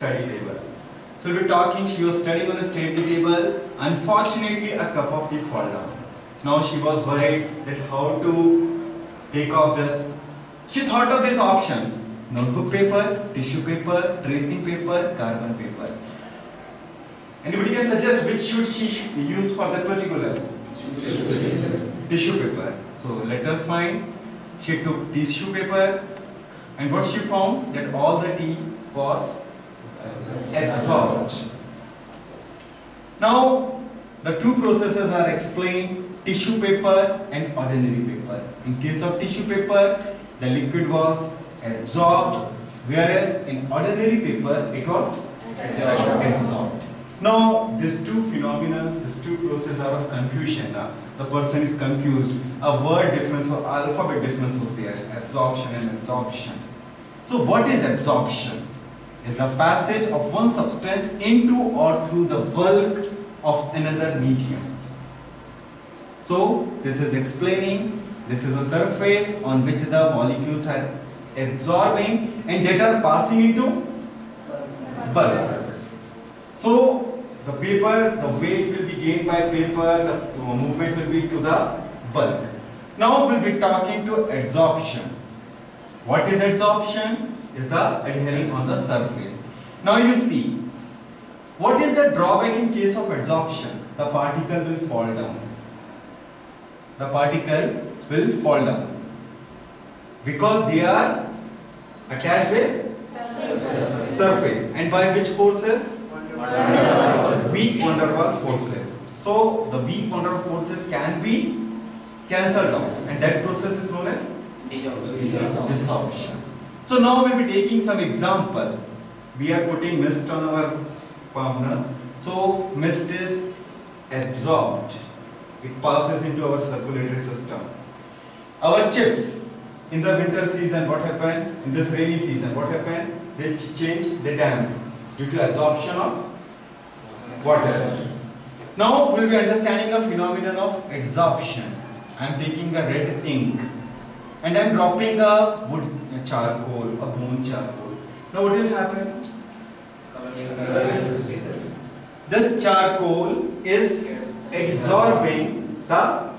study table. So we're talking, she was studying on the study table. Unfortunately, a cup of tea fell down. Now she was worried that how to take off this. She thought of these options: notebook paper, tissue paper, tracing paper, carbon paper. Anybody can suggest which should she use for that particular? Tissue paper. So let us find. She took tissue paper, and what she found, that all the tea was absorbed. Now the two processes are explained: tissue paper and ordinary paper. In case of tissue paper, the liquid was absorbed, whereas in ordinary paper it was absorbed. Now these two phenomena, these two processes are of confusion. The person is confused. A word difference or alphabet difference was there: absorption and absorption. So what is absorption? Is the passage of one substance into or through the bulk of another medium. So this is explaining, this is a surface on which the molecules are absorbing and that are passing into bulk. So the paper, the weight will be gained by paper, the movement will be to the bulk. Now we'll be talking to adsorption. What is adsorption? Is the adhering on the surface. Now you see, what is the drawback in case of adsorption? The particle will fall down. The particle will fall down because they are attached with surface. And by which forces? Weak van der Waals forces. So the weak van der Waals forces can be cancelled out, and that process is known as desorption. So now we'll be taking some example. We are putting mist on our palm. So mist is absorbed. It passes into our circulatory system. Our chips in the winter season, what happened? In this rainy season, what happened? They change, they damp due to absorption of water. Now we'll be understanding a phenomenon of adsorption. I am taking a red ink and I am dropping a wood charcoal, a bone charcoal. Now what will happen? This charcoal is absorbing the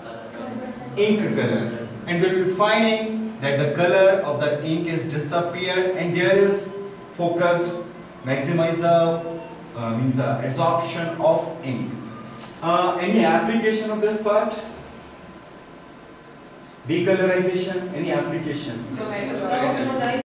ink color, and we will be finding that the color of the ink is disappeared and there is focused, maximize the means the adsorption of ink. Any application of this part? Decolorization, any application?